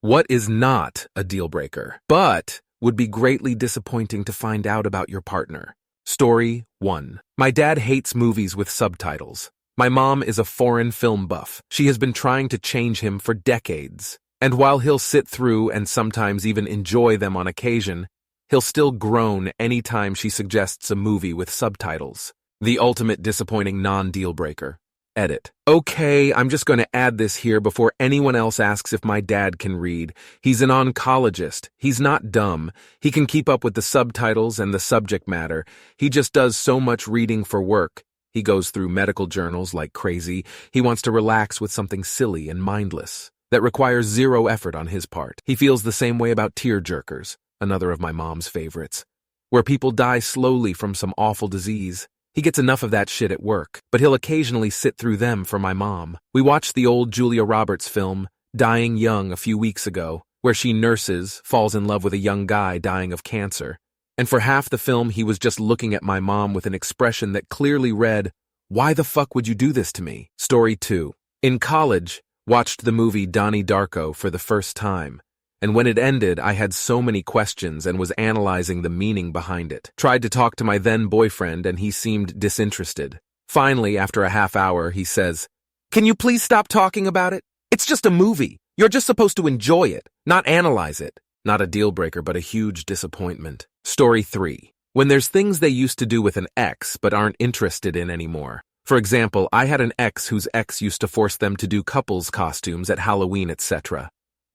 What is not a deal breaker, but would be greatly disappointing to find out about your partner? Story 1. My dad hates movies with subtitles. My mom is a foreign film buff. She has been trying to change him for decades. And while he'll sit through and sometimes even enjoy them on occasion, he'll still groan anytime she suggests a movie with subtitles. The ultimate disappointing non-deal breaker. Edit. Okay, I'm just going to add this here before anyone else asks if my dad can read. He's an oncologist. He's not dumb. He can keep up with the subtitles and the subject matter. He just does so much reading for work. He goes through medical journals like crazy. He wants to relax with something silly and mindless that requires zero effort on his part. He feels the same way about tearjerkers, another of my mom's favorites, where people die slowly from some awful disease. He gets enough of that shit at work, but he'll occasionally sit through them for my mom. We watched the old Julia Roberts film, Dying Young, a few weeks ago, where she nurses, falls in love with a young guy dying of cancer. And for half the film, he was just looking at my mom with an expression that clearly read, "Why the fuck would you do this to me?" Story 2. In college, watched the movie Donnie Darko for the first time. And when it ended, I had so many questions and was analyzing the meaning behind it. Tried to talk to my then boyfriend and he seemed disinterested. Finally, after a half hour, he says, "Can you please stop talking about it? It's just a movie. You're just supposed to enjoy it, not analyze it." Not a deal breaker, but a huge disappointment. Story 3. When there's things they used to do with an ex but aren't interested in anymore. For example, I had an ex whose ex used to force them to do couples costumes at Halloween, etc.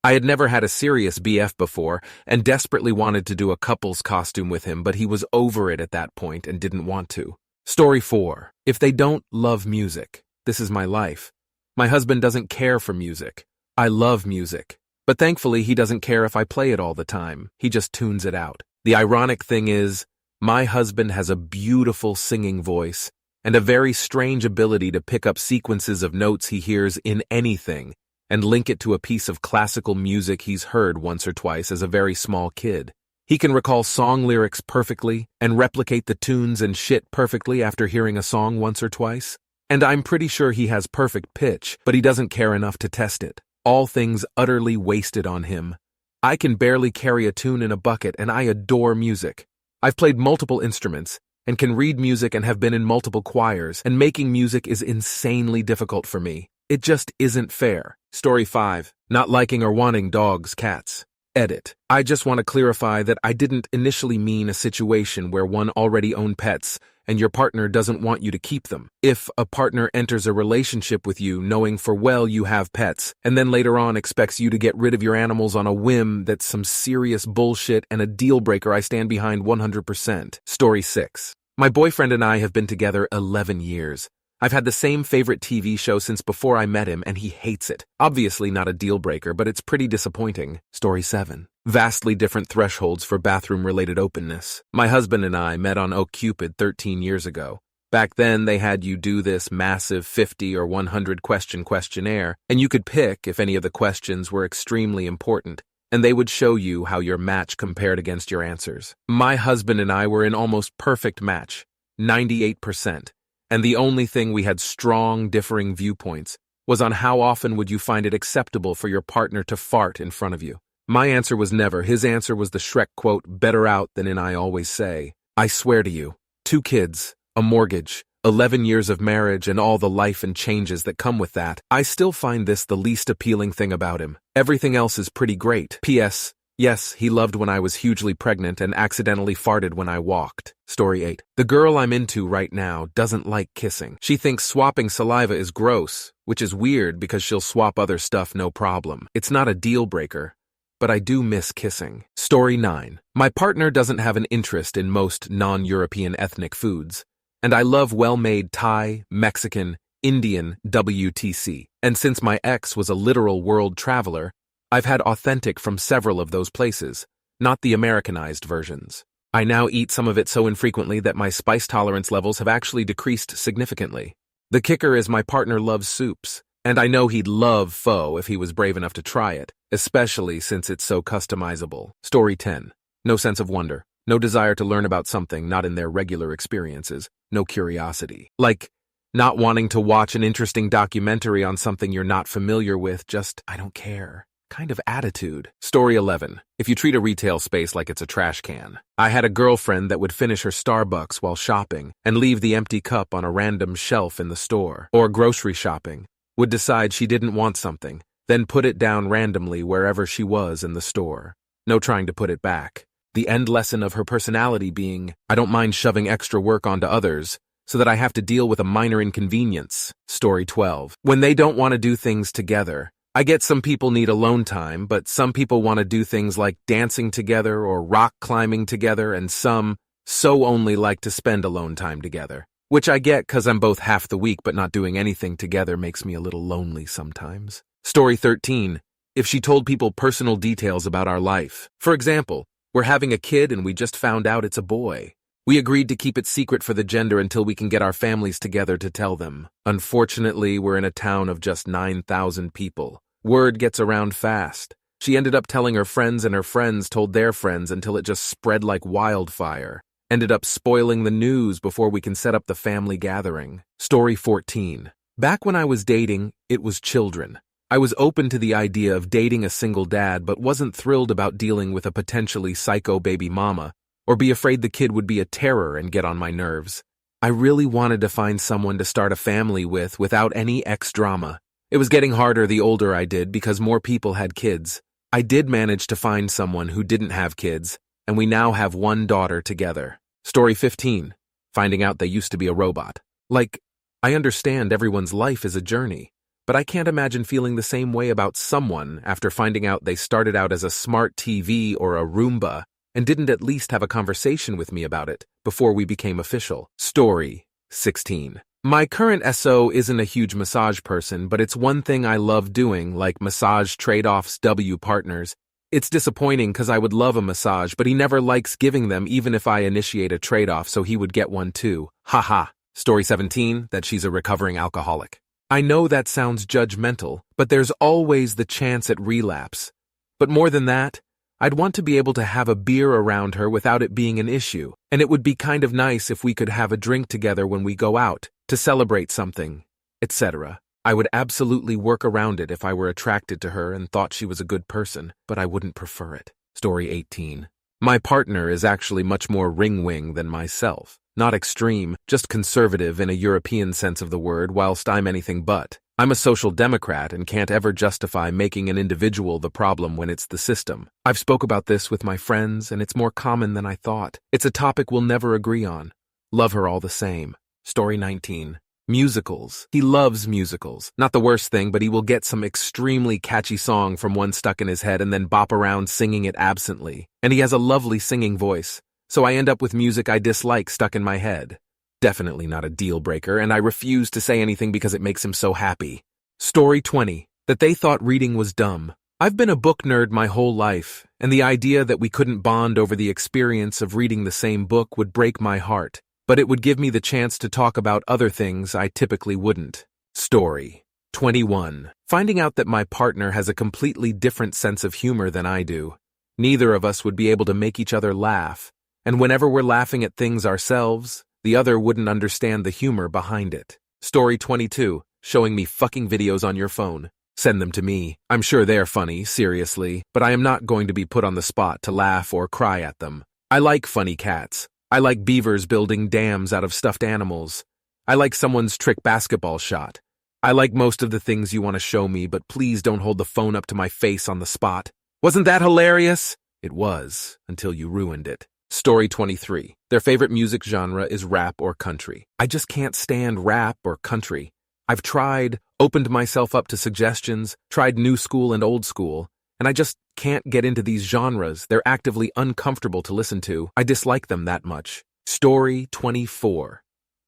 I had never had a serious BF before and desperately wanted to do a couple's costume with him, but he was over it at that point and didn't want to. Story 4. If they don't love music, this is my life. My husband doesn't care for music. I love music. But thankfully, he doesn't care if I play it all the time. He just tunes it out. The ironic thing is, my husband has a beautiful singing voice and a very strange ability to pick up sequences of notes he hears in anything and link it to a piece of classical music he's heard once or twice as a very small kid. He can recall song lyrics perfectly and replicate the tunes and shit perfectly after hearing a song once or twice. And I'm pretty sure he has perfect pitch, but he doesn't care enough to test it. All things utterly wasted on him. I can barely carry a tune in a bucket and I adore music. I've played multiple instruments and can read music and have been in multiple choirs, and making music is insanely difficult for me. It just isn't fair. Story 5. Not liking or wanting dogs, cats. Edit. I just want to clarify that I didn't initially mean a situation where one already owned pets and your partner doesn't want you to keep them. If a partner enters a relationship with you knowing for well you have pets, and then later on expects you to get rid of your animals on a whim, that's some serious bullshit and a deal breaker I stand behind 100%. Story 6. My boyfriend and I have been together 11 years. I've had the same favorite TV show since before I met him, and he hates it. Obviously not a deal breaker, but it's pretty disappointing. Story 7. Vastly different thresholds for bathroom-related openness. My husband and I met on OkCupid 13 years ago. Back then, they had you do this massive 50 or 100 question questionnaire, and you could pick if any of the questions were extremely important, and they would show you how your match compared against your answers. My husband and I were an almost perfect match, 98%. And the only thing we had strong differing viewpoints was on how often would you find it acceptable for your partner to fart in front of you. My answer was never. His answer was the Shrek quote, "Better out than in, I always say." I swear to you, 2 kids, a mortgage, 11 years of marriage, and all the life and changes that come with that, I still find this the least appealing thing about him. Everything else is pretty great. P.S. Yes, he loved when I was hugely pregnant and accidentally farted when I walked. Story 8. The girl I'm into right now doesn't like kissing. She thinks swapping saliva is gross, which is weird because she'll swap other stuff no problem. It's not a deal breaker, but I do miss kissing. Story 9. My partner doesn't have an interest in most non-European ethnic foods, and I love well-made Thai, Mexican, Indian, WTC. And since my ex was a literal world traveler, I've had authentic from several of those places, not the Americanized versions. I now eat some of it so infrequently that my spice tolerance levels have actually decreased significantly. The kicker is my partner loves soups, and I know he'd love pho if he was brave enough to try it, especially since it's so customizable. Story 10. No sense of wonder, no desire to learn about something not in their regular experiences, no curiosity. Like, not wanting to watch an interesting documentary on something you're not familiar with, just, I don't care. kind of attitude. Story 11. If you treat a retail space like it's a trash can. I had a girlfriend that would finish her Starbucks while shopping and leave the empty cup on a random shelf in the store. Or grocery shopping. Would decide she didn't want something, then put it down randomly wherever she was in the store. No trying to put it back. The end lesson of her personality being, I don't mind shoving extra work onto others, so that I have to deal with a minor inconvenience. Story 12. When they don't want to do things together. I get some people need alone time, but some people want to do things like dancing together or rock climbing together, and some so only like to spend alone time together. Which I get because I'm both half the week, but not doing anything together makes me a little lonely sometimes. Story 13. If she told people personal details about our life. For example, we're having a kid and we just found out it's a boy. We agreed to keep it secret for the gender until we can get our families together to tell them. Unfortunately, we're in a town of just 9,000 people. Word gets around fast. She ended up telling her friends and her friends told their friends until it just spread like wildfire. Ended up spoiling the news before we can set up the family gathering. Story 14. Back when I was dating, it was children. I was open to the idea of dating a single dad, but wasn't thrilled about dealing with a potentially psycho baby mama, or be afraid the kid would be a terror and get on my nerves. I really wanted to find someone to start a family with without any ex-drama. It was getting harder the older I did because more people had kids. I did manage to find someone who didn't have kids, and we now have one daughter together. Story 15. Finding out they used to be a robot. Like, I understand everyone's life is a journey, but I can't imagine feeling the same way about someone after finding out they started out as a smart TV or a Roomba and didn't at least have a conversation with me about it before we became official. Story 16. My current SO isn't a huge massage person, but it's one thing I love doing, like massage trade-offs partners. It's disappointing because I would love a massage, but he never likes giving them even if I initiate a trade-off, so he would get one too. Haha. Story 17, that she's a recovering alcoholic. I know that sounds judgmental, but there's always the chance at relapse. But more than that, I'd want to be able to have a beer around her without it being an issue, and it would be kind of nice if we could have a drink together when we go out, to celebrate something, etc. I would absolutely work around it if I were attracted to her and thought she was a good person, but I wouldn't prefer it. Story 18. My partner is actually much more ring-wing than myself. Not extreme, just conservative in a European sense of the word, whilst I'm anything but. I'm a social democrat and can't ever justify making an individual the problem when it's the system. I've spoke about this with my friends, and it's more common than I thought. It's a topic we'll never agree on. Love her all the same. Story 19. Musicals. He loves musicals. Not the worst thing, but he will get some extremely catchy song from one stuck in his head and then bop around singing it absently. And he has a lovely singing voice. So I end up with music I dislike stuck in my head. Definitely not a deal breaker, and I refuse to say anything because it makes him so happy. Story 20. That they thought reading was dumb. I've been a book nerd my whole life, and the idea that we couldn't bond over the experience of reading the same book would break my heart, but it would give me the chance to talk about other things I typically wouldn't. Story 21. Finding out that my partner has a completely different sense of humor than I do. Neither of us would be able to make each other laugh. And whenever we're laughing at things ourselves, the other wouldn't understand the humor behind it. Story 22. Showing me fucking videos on your phone. Send them to me. I'm sure they're funny, seriously, but I am not going to be put on the spot to laugh or cry at them. I like funny cats. I like beavers building dams out of stuffed animals. I like someone's trick basketball shot. I like most of the things you want to show me, but please don't hold the phone up to my face on the spot. Wasn't that hilarious? It was, until you ruined it. Story 23. Their favorite music genre is rap or country. I just can't stand rap or country. I've tried, opened myself up to suggestions, tried new school and old school, and I just can't get into these genres. They're actively uncomfortable to listen to. I dislike them that much. Story 24.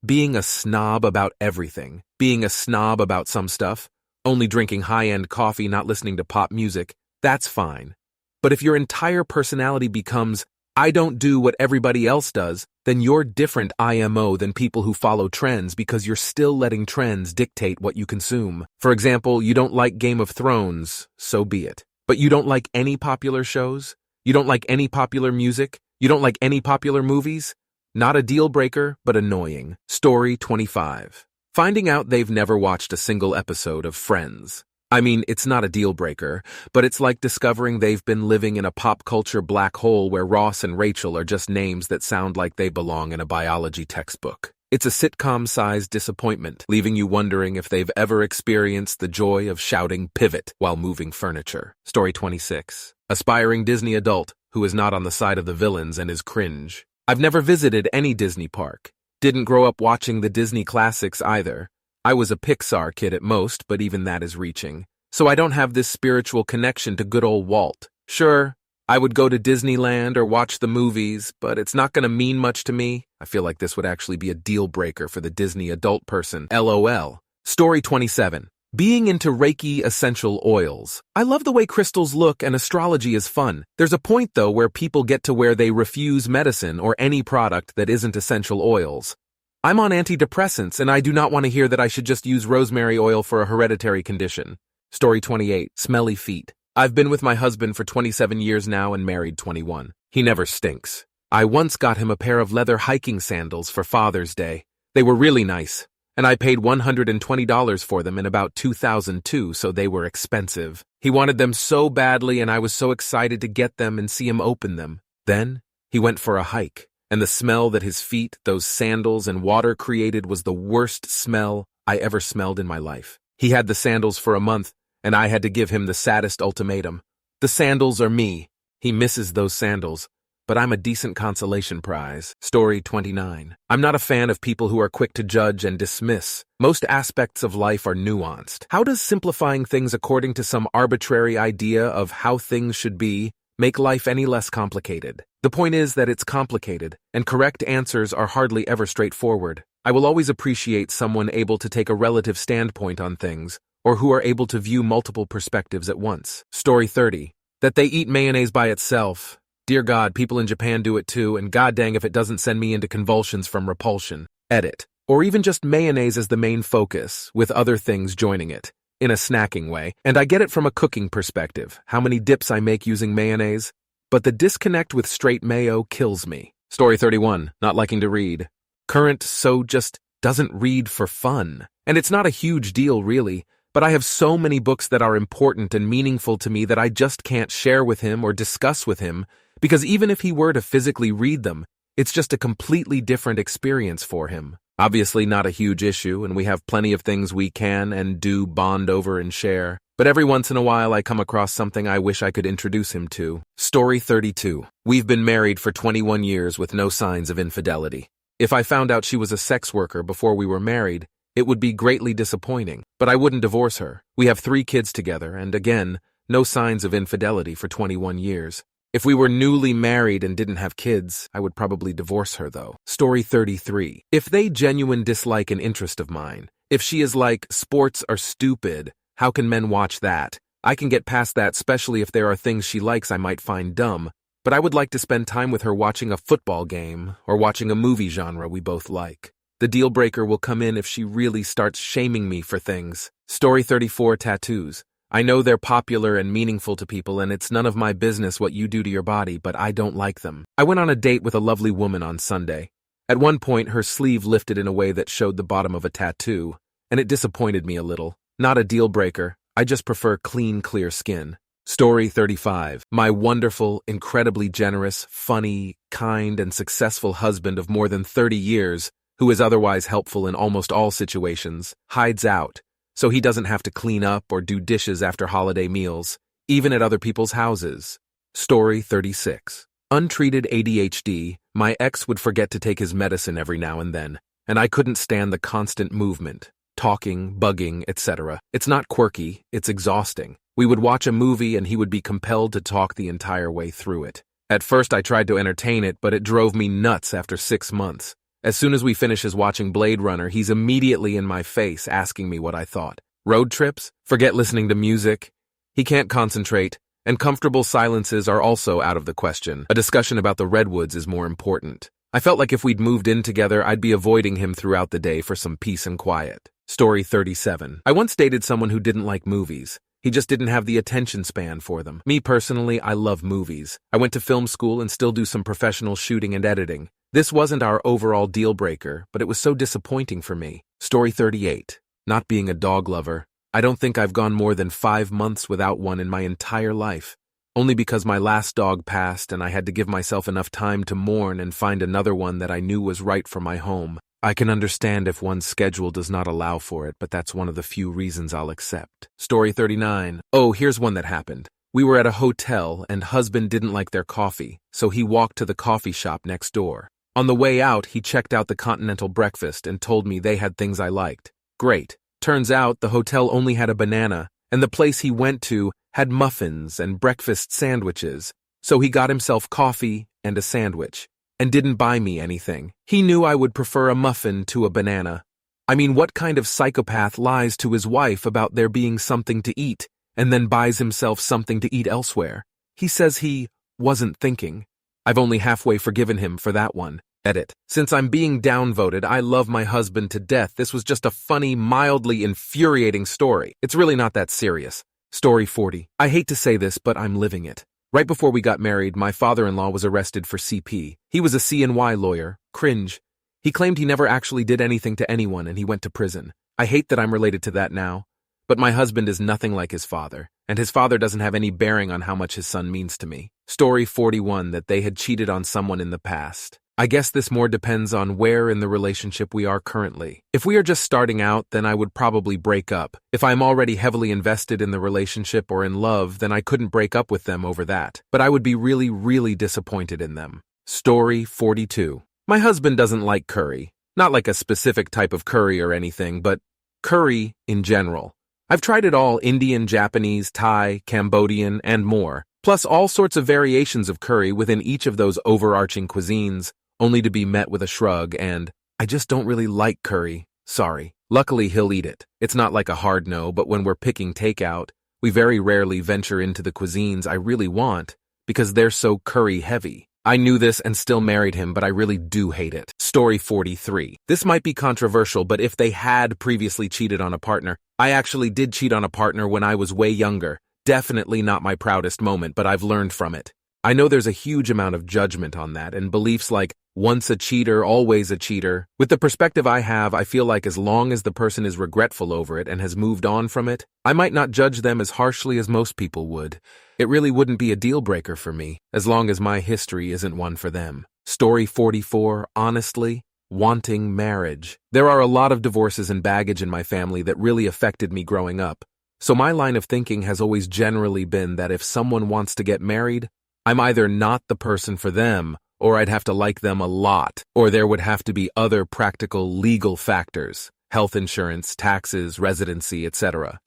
Being a snob about everything. Being a snob about some stuff. Only drinking high-end coffee, not listening to pop music. That's fine. But if your entire personality becomes, I don't do what everybody else does, then you're different IMO than people who follow trends because you're still letting trends dictate what you consume. For example, you don't like Game of Thrones, so be it. But you don't like any popular shows? You don't like any popular music? You don't like any popular movies? Not a deal breaker, but annoying. Story 25. Finding out they've never watched a single episode of Friends. I mean, it's not a deal breaker, but it's like discovering they've been living in a pop culture black hole where Ross and Rachel are just names that sound like they belong in a biology textbook. It's a sitcom-sized disappointment, leaving you wondering if they've ever experienced the joy of shouting pivot while moving furniture. Story 26. Aspiring Disney adult who is not on the side of the villains and is cringe. I've never visited any Disney park. Didn't grow up watching the Disney classics either. I was a Pixar kid at most, but even that is reaching. So I don't have this spiritual connection to good old Walt. Sure, I would go to Disneyland or watch the movies, but it's not going to mean much to me. I feel like this would actually be a deal breaker for the Disney adult person. LOL. Story 27. Being into Reiki essential oils. I love the way crystals look and astrology is fun. There's a point though where people get to where they refuse medicine or any product that isn't essential oils. I'm on antidepressants and I do not want to hear that I should just use rosemary oil for a hereditary condition. Story 28. Smelly feet. I've been with my husband for 27 years now and married 21. He never stinks. I once got him a pair of leather hiking sandals for Father's Day. They were really nice, and I paid $120 for them in about 2002, so they were expensive. He wanted them so badly and I was so excited to get them and see him open them. Then, he went for a hike, and the smell that his feet, those sandals, and water created was the worst smell I ever smelled in my life. He had the sandals for a month, and I had to give him the saddest ultimatum. The sandals are me. He misses those sandals, but I'm a decent consolation prize. Story 29. I'm not a fan of people who are quick to judge and dismiss. Most aspects of life are nuanced. How does simplifying things according to some arbitrary idea of how things should be make life any less complicated? The point is that it's complicated, and correct answers are hardly ever straightforward. I will always appreciate someone able to take a relative standpoint on things, or who are able to view multiple perspectives at once. Story 30. That they eat mayonnaise by itself. Dear God, people in Japan do it too, and god dang if it doesn't send me into convulsions from repulsion. Edit. Or even just mayonnaise as the main focus, with other things joining it, in a snacking way. And I get it from a cooking perspective, how many dips I make using mayonnaise, but the disconnect with straight mayo kills me. Story 31. Not liking to read. Current so just doesn't read for fun. And it's not a huge deal really, but I have so many books that are important and meaningful to me that I just can't share with him or discuss with him, because even if he were to physically read them, it's just a completely different experience for him. Obviously not a huge issue, and we have plenty of things we can and do bond over and share, but every once in a while I come across something I wish I could introduce him to. Story 32. We've been married for 21 years with no signs of infidelity. If I found out she was a sex worker before we were married, it would be greatly disappointing, but I wouldn't divorce her. We have 3 kids together, and again, no signs of infidelity for 21 years. If we were newly married and didn't have kids, I would probably divorce her though. Story 33. If they genuine dislike an interest of mine, if she is like, sports are stupid, how can men watch that? I can get past that, especially if there are things she likes I might find dumb, but I would like to spend time with her watching a football game or watching a movie genre we both like. The deal breaker will come in if she really starts shaming me for things. Story 34. Tattoos. I know they're popular and meaningful to people, and it's none of my business what you do to your body, but I don't like them. I went on a date with a lovely woman on Sunday. At one point, her sleeve lifted in a way that showed the bottom of a tattoo, and it disappointed me a little. Not a deal breaker. I just prefer clean, clear skin. Story 35. My wonderful, incredibly generous, funny, kind, and successful husband of more than 30 years, who is otherwise helpful in almost all situations, hides out, so he doesn't have to clean up or do dishes after holiday meals, even at other people's houses. Story 36. Untreated ADHD, my ex would forget to take his medicine every now and then, and I couldn't stand the constant movement, talking, bugging, etc. It's not quirky, it's exhausting. We would watch a movie and he would be compelled to talk the entire way through it. At first I tried to entertain it, but it drove me nuts after 6 months. As soon as we finishes watching Blade Runner, he's immediately in my face asking me what I thought. Road trips? Forget listening to music. He can't concentrate, and comfortable silences are also out of the question. A discussion about the redwoods is more important. I felt like if we'd moved in together, I'd be avoiding him throughout the day for some peace and quiet. Story 37. I once dated someone who didn't like movies. He just didn't have the attention span for them. Me personally, I love movies. I went to film school and still do some professional shooting and editing. This wasn't our overall deal breaker, but it was so disappointing for me. Story 38. Not being a dog lover. I don't think I've gone more than 5 months without one in my entire life, only because my last dog passed and I had to give myself enough time to mourn and find another one that I knew was right for my home. I can understand if one's schedule does not allow for it, but that's one of the few reasons I'll accept. Story 39. Oh, here's one that happened. We were at a hotel and husband didn't like their coffee, so he walked to the coffee shop next door. On the way out, he checked out the continental breakfast and told me they had things I liked. Great. Turns out the hotel only had a banana, and the place he went to had muffins and breakfast sandwiches, so he got himself coffee and a sandwich, and didn't buy me anything. He knew I would prefer a muffin to a banana. I mean, what kind of psychopath lies to his wife about there being something to eat, and then buys himself something to eat elsewhere? He says he wasn't thinking. I've only halfway forgiven him for that one. Edit. Since I'm being downvoted, I love my husband to death. This was just a funny, mildly infuriating story. It's really not that serious. Story 40. I hate to say this, but I'm living it. Right before we got married, my father-in-law was arrested for CP. He was a CNY lawyer. Cringe. He claimed he never actually did anything to anyone and he went to prison. I hate that I'm related to that now, but my husband is nothing like his father, and his father doesn't have any bearing on how much his son means to me. Story 41. That they had cheated on someone in the past. I guess this more depends on where in the relationship we are currently. If we are just starting out, then I would probably break up. If I'm already heavily invested in the relationship or in love, then I couldn't break up with them over that. But I would be really, really disappointed in them. Story 42. My husband doesn't like curry. Not like a specific type of curry or anything, but curry in general. I've tried it all: Indian, Japanese, Thai, Cambodian, and more. Plus all sorts of variations of curry within each of those overarching cuisines, only to be met with a shrug and, I just don't really like curry, sorry. Luckily, he'll eat it. It's not like a hard no, but when we're picking takeout, we very rarely venture into the cuisines I really want because they're so curry heavy. I knew this and still married him, but I really do hate it. Story 43. This might be controversial, but if they had previously cheated on a partner, I actually did cheat on a partner when I was way younger. Definitely not my proudest moment, but I've learned from it. I know there's a huge amount of judgment on that and beliefs like once a cheater, always a cheater. With the perspective I have, I feel like as long as the person is regretful over it and has moved on from it, I might not judge them as harshly as most people would. It really wouldn't be a deal breaker for me, as long as my history isn't one for them. Story 44. Honestly, wanting marriage. There are a lot of divorces and baggage in my family that really affected me growing up. So my line of thinking has always generally been that if someone wants to get married, I'm either not the person for them, or I'd have to like them a lot, or there would have to be other practical legal factors, health insurance, taxes, residency, etc.